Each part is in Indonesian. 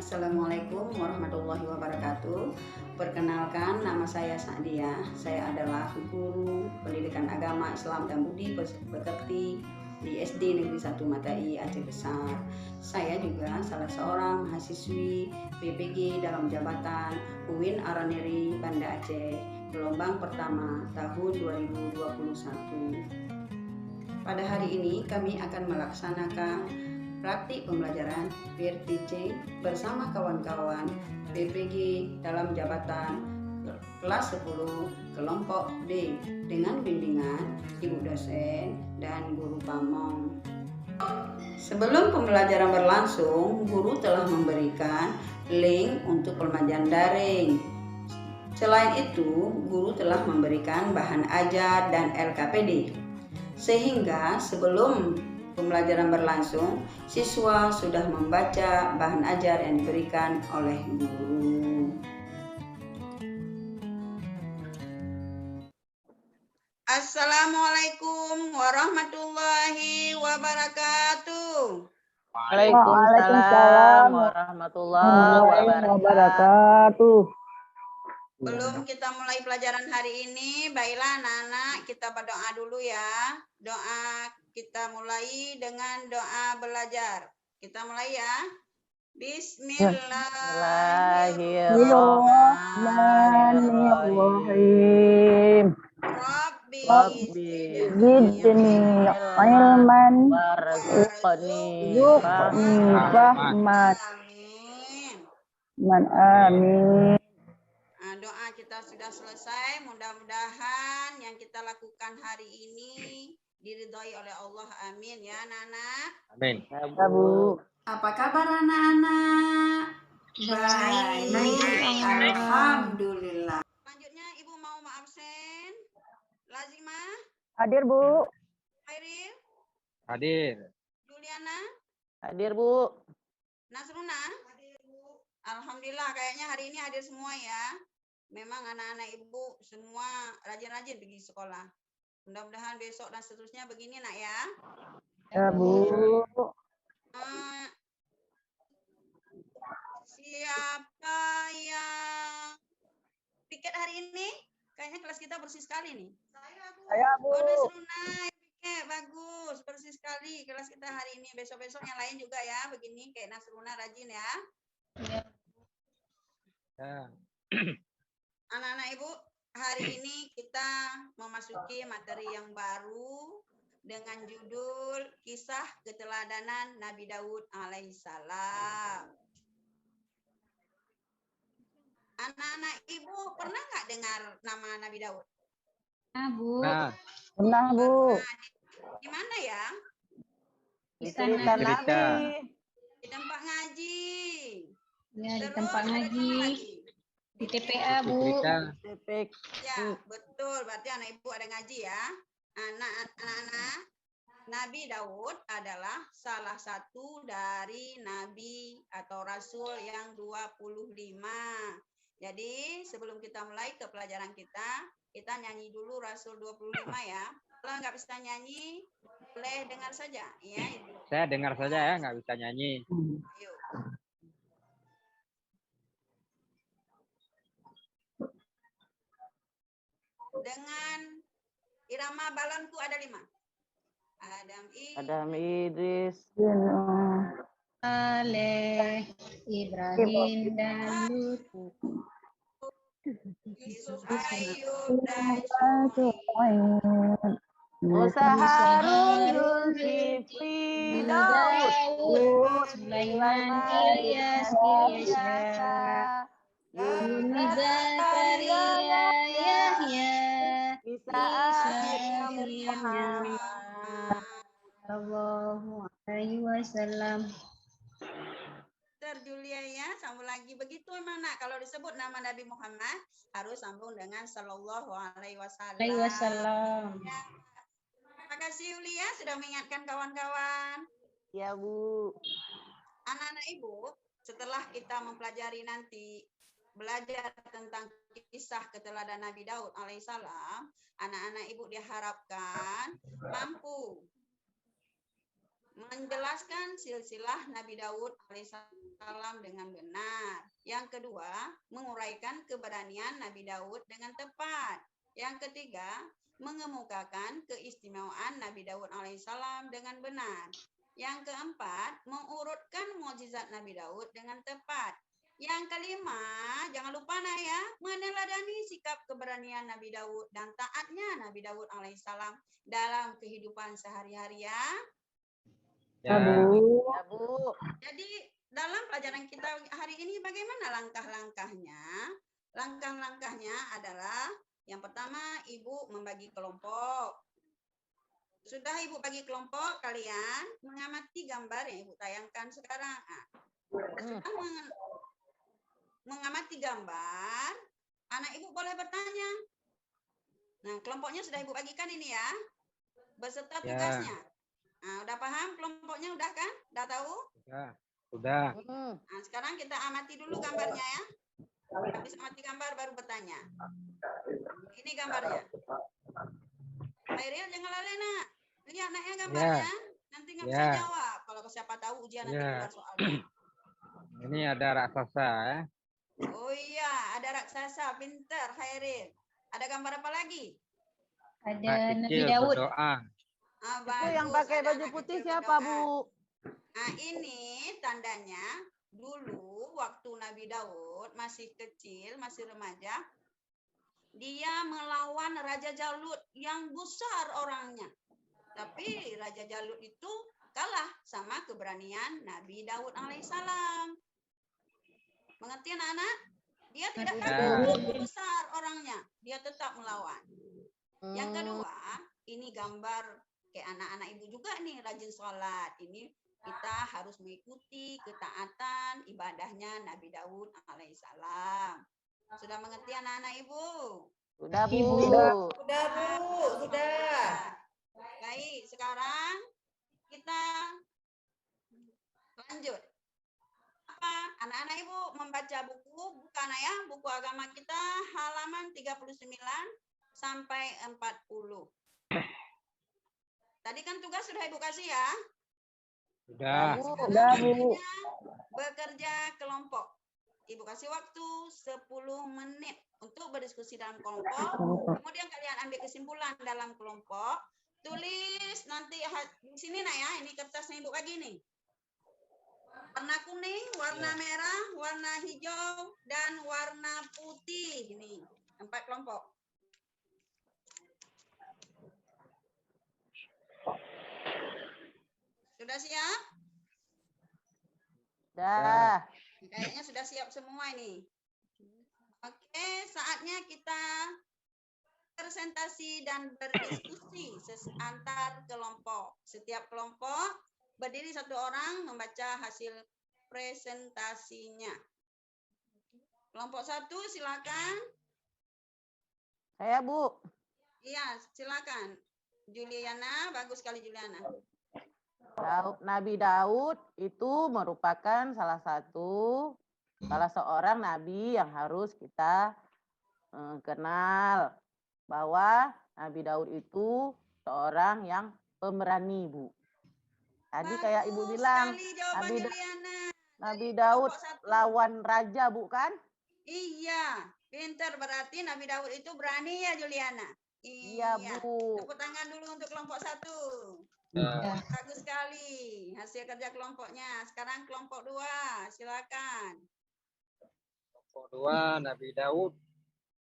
Assalamualaikum warahmatullahi wabarakatuh. Perkenalkan, nama saya Sa'dia. Saya adalah guru pendidikan agama Islam dan Budi Pekerti di SD Negeri 1 Matai Aceh Besar. Saya juga salah seorang mahasiswi BPG dalam jabatan UIN Araneri Banda Aceh gelombang pertama tahun 2021. Pada hari ini kami akan melaksanakan praktik pembelajaran PRTC bersama kawan-kawan BPG dalam jabatan kelas 10 kelompok D dengan bimbingan ibu dosen dan guru pamong. Sebelum pembelajaran berlangsung, guru telah memberikan link untuk pembelajaran daring. Selain itu, guru telah memberikan bahan ajar dan LKPD. Sehingga sebelum pembelajaran berlangsung, siswa sudah membaca bahan ajar yang diberikan oleh guru. Assalamualaikum warahmatullahi wabarakatuh. Waalaikumsalam warahmatullahi wabarakatuh. Belum kita mulai pelajaran hari ini, baiklah anak-anak, kita berdoa dulu ya. Doa kita mulai dengan doa belajar. Kita mulai ya. Bismillahirrahmanirrahim. Rabbi zidni ilman warzuqni fahman. Amin. Doa kita sudah selesai. Mudah-mudahan yang kita lakukan hari ini diridhoi oleh Allah. Amin ya anak-anak. Amin. Ya, Bu. Apa kabar anak-anak? Baik. Alhamdulillah. Selanjutnya Ibu mau absen. Lazimah. Hadir, Bu. Khairil. Hadir. Juliana. Hadir, Bu. Nasruna. Hadir, Bu. Alhamdulillah kayaknya hari ini hadir semua ya. Memang anak-anak Ibu semua rajin-rajin pergi sekolah. Mudah-mudahan besok dan seterusnya begini nak ya. Ya, Bu. Siapa yang piket hari ini? Kayaknya kelas kita bersih sekali nih. Saya, Bu. Oh, Nasruna, piket bagus, bersih sekali kelas kita hari ini. Besok-besok yang lain juga ya, begini kayak Nasruna rajin ya. Ya. Anak-anak Ibu, hari ini kita memasuki materi yang baru dengan judul Kisah Keteladanan Nabi Daud alaihissalam. Anak-anak Ibu pernah nggak dengar nama Nabi Daud? Bu. Nah, Pernah, Bu. Di mana ya? Di cerita Nabi. Di tempat ngaji. Ya, di Terus, tempat ada ngaji. mana lagi? Di TPA, Bu. Tepek. Ya, betul. Berarti anak Ibu ada ngaji ya. Anak-anak, Nabi Daud adalah salah satu dari Nabi atau Rasul yang 25. Jadi, sebelum kita mulai ke pelajaran kita nyanyi dulu Rasul 25 ya. Kalau nggak bisa nyanyi, boleh dengar saja. Ya, Ibu. saya dengar saja ya, nggak bisa nyanyi. Ayo. Dengan irama balonku ada 5. Adam Idris. Saleh, Ibrahim dan Lut. Yusuf, Ayub, dan Syuaib. Musa, Harun, Zulkifli, Daud, Sulaiman, Ilyas, Ilyasa, Yunus, Zakaria, Yahya, Isa, Maryam. Sallallahu alaihi wasallam. Julia ya, sambung lagi. Begitu memang nak, kalau disebut nama Nabi Muhammad harus sambung dengan sallallahu alaihi wasallam. Ya. Terima kasih Yulia sudah mengingatkan kawan-kawan. Ya, Bu. Anak-anak Ibu, setelah kita mempelajari nanti belajar tentang kisah keteladanan Nabi Daud alaihissalam, anak-anak Ibu diharapkan mampu menjelaskan silsilah Nabi Daud alaihissalam dengan benar. Yang kedua, menguraikan keberanian Nabi Daud dengan tepat. Yang ketiga, mengemukakan keistimewaan Nabi Daud alaihissalam dengan benar. Yang keempat, mengurutkan mukjizat Nabi Daud dengan tepat. Yang kelima, jangan lupa ya, meneladani sikap keberanian Nabi Daud dan taatnya Nabi Daud alaihissalam dalam kehidupan sehari-hari ya. Ya. Ya, Bu. Jadi dalam pelajaran kita hari ini bagaimana langkah-langkahnya? Langkah-langkahnya adalah yang pertama, Ibu membagi kelompok. Sudah Ibu bagi kelompok, kalian mengamati gambar yang Ibu tayangkan sekarang. Sudah mengamati gambar, anak Ibu boleh bertanya. Nah, kelompoknya sudah Ibu bagikan ini ya, beserta tugasnya. Nah, udah paham kelompoknya, udah kan? Udah tahu? Sudah. Nah, sekarang kita amati dulu gambarnya ya. Habis amati gambar baru bertanya. Ini gambarnya. Hairil jangan lalai nak. Lihat naknya gambarnya. Nanti nggak bisa jawab. Kalau siapa tahu ujian nanti keluar soalnya. Ini ada raksasa ya. Oh iya, ada raksasa. Pinter Hairil. Ada gambar apa lagi? Ada Nabi Kecil Daud. berdoa. Itu yang pakai baju putih siapa, Bu? Nah, ini tandanya dulu waktu Nabi Daud masih kecil, masih remaja, dia melawan Raja Jalut yang besar orangnya. Tapi Raja Jalut itu kalah sama keberanian Nabi Daud alaihissalam. Mengerti anak-anak? Dia tidak kalah, besar orangnya. Dia tetap melawan. Yang kedua, ini gambar kayak anak-anak Ibu juga nih rajin sholat. Ini kita harus mengikuti ketaatan ibadahnya Nabi Daud alaihissalam. Sudah mengerti anak-anak Ibu? Sudah, Bu. Sudah, Bu. Sudah. Baik, sekarang kita lanjut. Apa? Anak-anak Ibu membaca buku, bukan ya? Buku agama kita halaman 39 sampai 40. Tadi kan tugas sudah Ibu kasih ya? Sudah. Sudah, Bu. Bekerja kelompok. Ibu kasih waktu 10 menit untuk berdiskusi dalam kelompok. Kemudian kalian ambil kesimpulan dalam kelompok. Tulis nanti di sini nak ya, ini kertasnya Ibu bagi nih. Warna kuning, warna merah, warna hijau, dan warna putih. Ini 4 kelompok. Sudah siap? Sudah. Kayaknya sudah siap semua ini. Oke, saatnya kita presentasi dan berdiskusi antar kelompok. Setiap kelompok berdiri satu orang membaca hasil presentasinya. Kelompok 1 silakan. Saya, Bu. Iya, silakan. Juliana, bagus sekali Juliana. Nabi Daud itu merupakan salah seorang nabi yang harus kita kenal, bahwa Nabi Daud itu seorang yang pemberani, Bu. Tadi kayak Ibu bilang, Nabi Daud lawan raja, bukan? Iya, pintar, berarti Nabi Daud itu berani ya Juliana. Iya, Bu. Tepuk tangan dulu untuk kelompok 1. Bagus sekali hasil kerja kelompoknya. Sekarang kelompok 2, silakan. Kelompok 2, Nabi Daud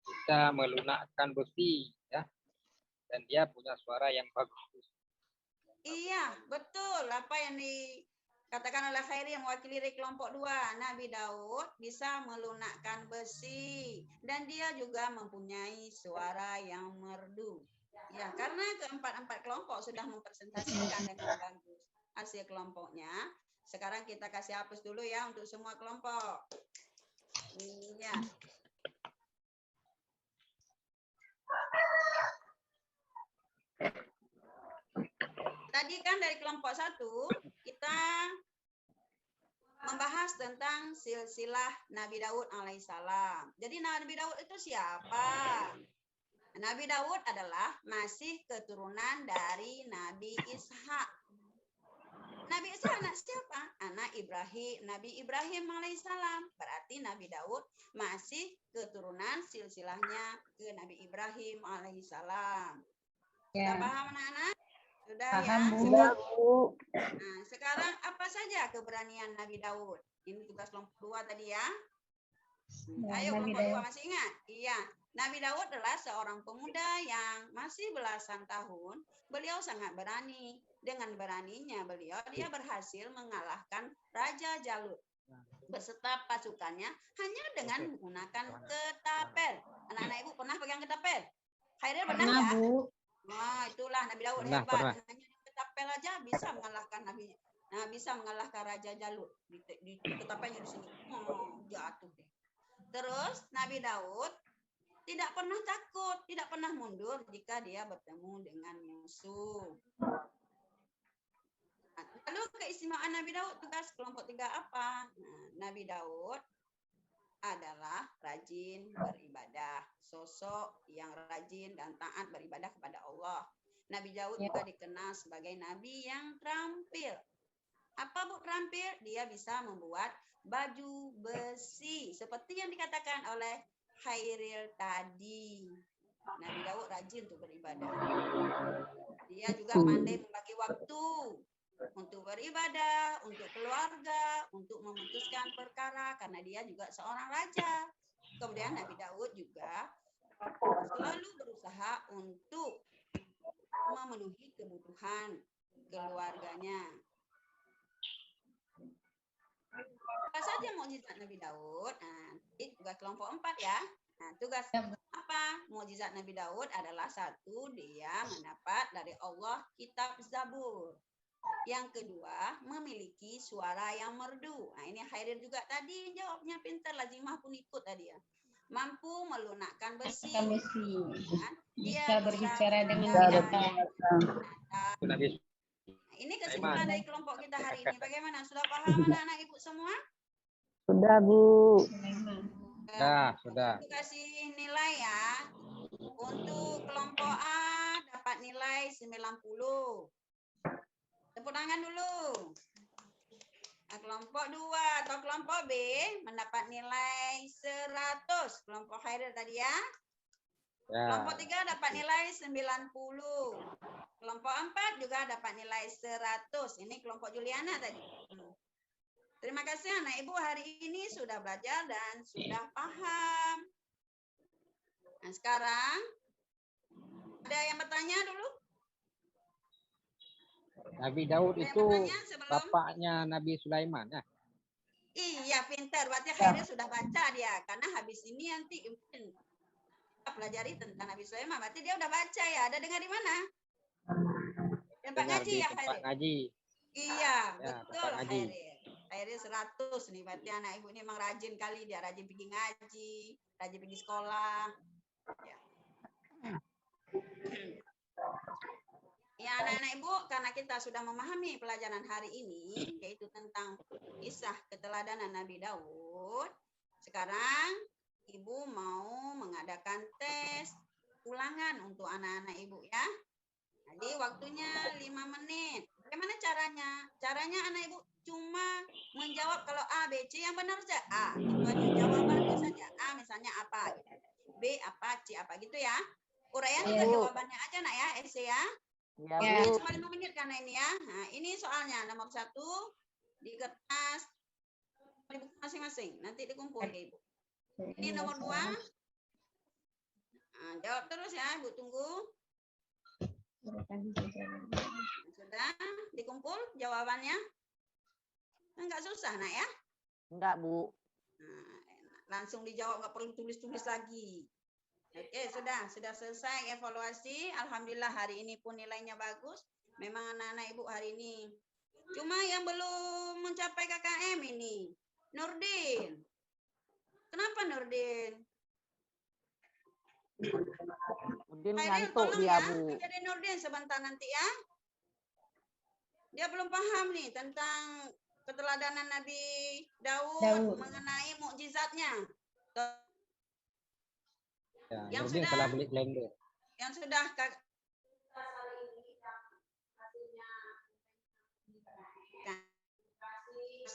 bisa melunakkan besi ya. Dan dia punya suara yang bagus. Iya, betul. Apa yang dikatakan oleh Khairi yang mewakili dari kelompok 2. Nabi Daud bisa melunakkan besi. Dan dia juga mempunyai suara yang merdu. Ya, karena keempat kelompok sudah mempresentasikan dengan bagus hasil kelompoknya. Sekarang kita kasih hapus dulu ya untuk semua kelompok. Iya. Tadi kan dari kelompok 1 kita membahas tentang silsilah Nabi Daud alaihissalam. Jadi Nabi Daud itu siapa? Nabi Daud adalah masih keturunan dari Nabi Ishak. Nabi Isa anak siapa? Anak Ibrahim, Nabi Ibrahim alaihissalam. Berarti Nabi Daud masih keturunan silsilahnya ke Nabi Ibrahim alaihissalam. Sudah Ya, paham anak-anak? Sudah paham, ya? Bu. Sudah, Bu. Nah, sekarang apa saja keberanian Nabi Daud? Ini tugas kelompok 2 tadi ya. Ya, Ayo Nabi kelompok 2 Daud. masih ingat? Iya. Nabi Daud adalah seorang pemuda yang masih belasan tahun. Beliau sangat berani. Dengan beraninya beliau, dia berhasil mengalahkan Raja Jalut beserta pasukannya hanya dengan menggunakan ketapel. Anak-anak ibu pernah pegang ketapel? Khairil pernah Pernah, ya? Bu. Nah, itulah Nabi Daud Pernah, hebat. pernah. Hanya dengan ketapel aja bisa mengalahkan Nabi. Nah, bisa mengalahkan Raja Jalut. Di ketapelnya di sini. Jatuh deh. Terus Nabi Daud tidak pernah takut, tidak pernah mundur jika dia bertemu dengan musuh. Lalu keistimewaan Nabi Daud, tugas kelompok 3 apa? Nah, Nabi Daud adalah rajin beribadah, sosok yang rajin dan taat beribadah kepada Allah. Nabi Daud juga dikenal sebagai nabi yang terampil. Apa Bu terampil? Dia bisa membuat baju besi seperti yang dikatakan oleh Khairil tadi. Nabi Daud rajin untuk beribadah. Dia juga pandai membagi waktu untuk beribadah, untuk keluarga, untuk memutuskan perkara karena dia juga seorang raja. Kemudian Nabi Daud juga selalu berusaha untuk memenuhi kebutuhan keluarganya. Apa saja mukjizat Nabi Daud? Nah, itu tugas kelompok 4 ya. Nah, tugas apa? Mukjizat Nabi Daud adalah satu, dia mendapat dari Allah kitab Zabur. Yang kedua, memiliki suara yang merdu. Nah, ini Khairil juga tadi jawabnya pintar, Lazimah pun ikut tadi ya. Mampu melunakkan besi. Kan? Bisa berbicara dengan binatang. binatang. Nabi Ini kesimpulan dari kelompok kita hari ini. Bagaimana? Sudah paham anak-anak ibu semua? Sudah, Bu. Sudah. Untuk kasih nilai ya. Untuk kelompok A dapat nilai 90. Tepuk tangan dulu. Nah, kelompok 2 atau kelompok B mendapat nilai 100. Kelompok Khairil tadi ya. Kelompok 3 dapat nilai 90. Kelompok 4 juga dapat nilai 100. Ini kelompok Juliana tadi. Terima kasih anak ibu hari ini sudah belajar dan sudah paham. Nah, sekarang ada yang bertanya dulu? Nabi Daud itu bapaknya Nabi Sulaiman ya? Iya, pintar. Berarti Khairil sudah baca dia. Karena habis ini nanti mungkin kita pelajari tentang Nabi Sulaiman. Berarti dia udah baca ya. Ada dengar di mana? Tempat ngaji ya tempat Khairil? ngaji. Iya, Ya, betul tempat ngaji. Khairil. Khairil 100 nih. Berarti anak ibu ini memang rajin kali. Dia rajin pergi ngaji, rajin pergi sekolah. Ya. Ya anak-anak ibu, karena kita sudah memahami pelajaran hari ini, yaitu tentang kisah keteladanan Nabi Daud. Sekarang ibu mau mengadakan tes ulangan untuk anak-anak ibu ya. Jadi waktunya 5 menit. Bagaimana caranya? Caranya anak ibu cuma menjawab kalau A, B, C yang benar saja. A, itu aja jawabannya saja. A misalnya apa gitu. B apa, C apa gitu ya. Uraian juga jawabannya aja nak ya, essay ya. Ya, Bu. Cuma 5 menit karena ini ya. Nah, ini soalnya nomor 1 di kertas di buku masing-masing. Nanti dikumpul ya Ibu. Ini nomor 2. Nah, jawab terus ya, Ibu tunggu. Sudah dikumpul jawabannya? Enggak susah nak ya? Enggak, Bu. Nah, langsung dijawab, nggak perlu tulis-tulis lagi. Oke, sudah selesai evaluasi. Alhamdulillah hari ini pun nilainya bagus. Memang anak-anak ibu hari ini. Cuma yang belum mencapai KKM ini, Nurdin. Kenapa Nurdin? Nurdin Khairil ngantuk tolong dia, ya, Bu. jadi Nurdin sebentar nanti ya. Dia belum paham nih tentang keteladanan Nabi Daud. Mengenai mukjizatnya. Ya, Nurdin salah beli blender. Yang sudah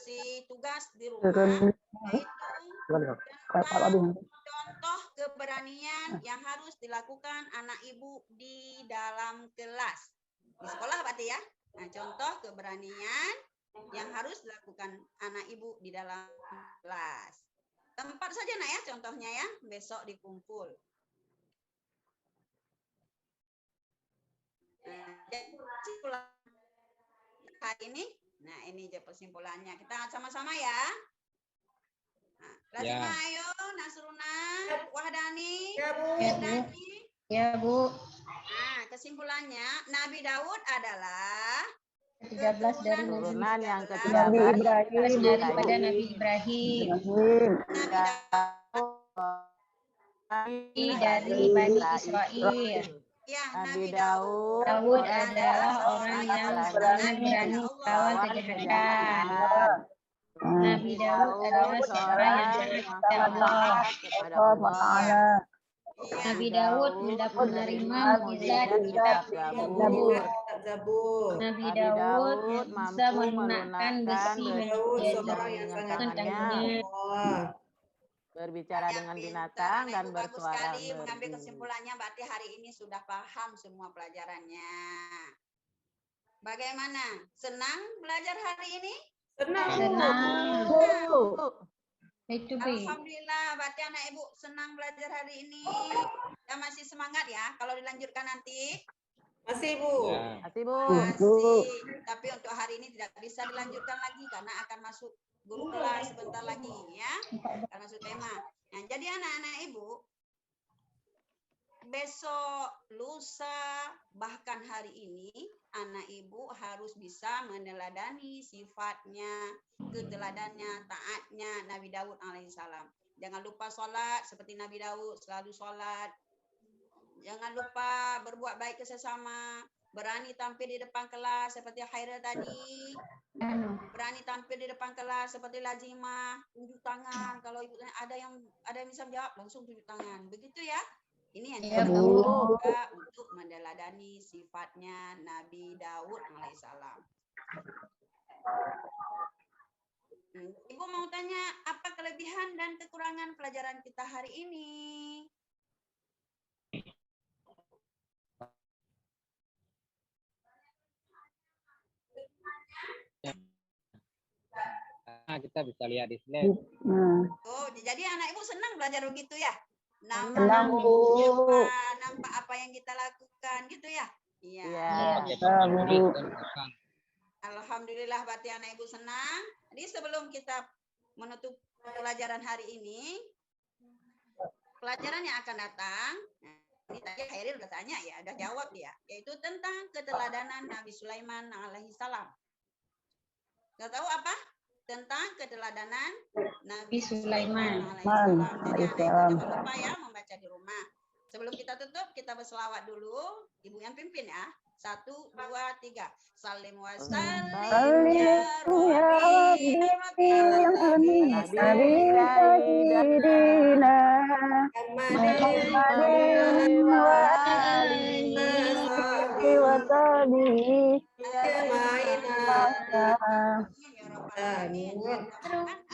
kasih tugas di rumah, yaitu tentang contoh keberanian yang harus dilakukan anak ibu di dalam kelas. Di sekolah berarti ya. Nah, contoh keberanian yang harus dilakukan anak ibu di dalam kelas. Tempat saja nak ya contohnya ya, besok dikumpul. Nah, jadi hari ini, nah ini aja kesimpulannya. Kita sama-sama ya. Nah, Lazimah, ayo, Nasruna, Wahdani, Ya, Bu. Dani. Ya, Bu. Nah, kesimpulannya Nabi Daud adalah 13 dari Turunan yang Nabi ke-13 13 daripada Nabi Ibrahim. Nabi Dari Bani Israel. Ya, Nabi Daud Daud adalah orang yang sangat berani melawan kejahatan. Nabi Daud adalah seorang yang taat kepada Allah. kepada Allah. Nabi Daud menerima mukjizat kitab Zabur. Nabi Daud bisa melunakkan besi menjadi tangannya. Berbicara dengan binatang dan bersuara sekali mengambil merdu. kesimpulannya, berarti hari ini sudah paham semua pelajarannya. Bagaimana? Senang belajar hari ini? Senang. Itu B. Alhamdulillah, berarti anak ibu senang belajar hari ini. Ya masih semangat ya. Kalau dilanjutkan nanti. Masih, Bu. Ya. Masih, Bu. Masih. Tapi untuk hari ini tidak bisa dilanjutkan lagi karena akan masuk guru kelas sebentar lagi ya. Akan masuk tema. Nah, jadi anak-anak ibu, besok, lusa, bahkan hari ini, anak ibu harus bisa meneladani sifatnya, keteladannya, taatnya Nabi Daud alaihissalam. Jangan lupa sholat seperti Nabi Daud, selalu sholat. Jangan lupa berbuat baik ke sesama, berani tampil di depan kelas seperti Khairul tadi. Berani tampil di depan kelas seperti Lazimah, tunjuk tangan. Kalau ibu ada yang bisa jawab, langsung tunjuk tangan. Begitu ya. Ini yang juga untuk meneladani sifatnya Nabi Daud alaihissalam. Ibu mau tanya apa kelebihan dan kekurangan pelajaran kita hari ini? Nah, kita bisa lihat di slide. Oh, jadi anak ibu senang belajar begitu ya? Senang, Nampak apa yang kita lakukan gitu ya? Iya. Alhamdulillah berarti anak ibu senang. Jadi sebelum kita menutup pelajaran hari ini, pelajaran yang akan datang, ini tadi Khairil udah tanya ya, udah jawab dia, yaitu tentang keteladanan Nabi Sulaiman alaihissalam. Nggak tahu apa? Tentang keteladanan Nabi Sulaiman alaihissalam. Jadi anak ibu jangan lupa ya membaca di rumah. Sebelum kita tutup, kita berselawat dulu. Ibu yang pimpin ya. 1, 2, 3. Salim wa salim ya Rabbi.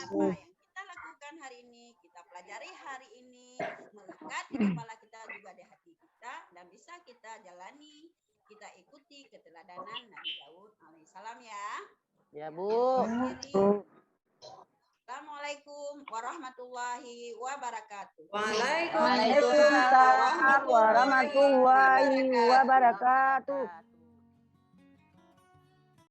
Apa yang kita lakukan hari ini, kita pelajari hari ini, melekat di kepala kita juga di hati kita, dan bisa kita jalani, kita ikuti keteladanan Nabi Daud alaihissalam ya. Ya, Bu. Assalamualaikum warahmatullahi wabarakatuh. Waalaikumsalam warahmatullahi wabarakatuh.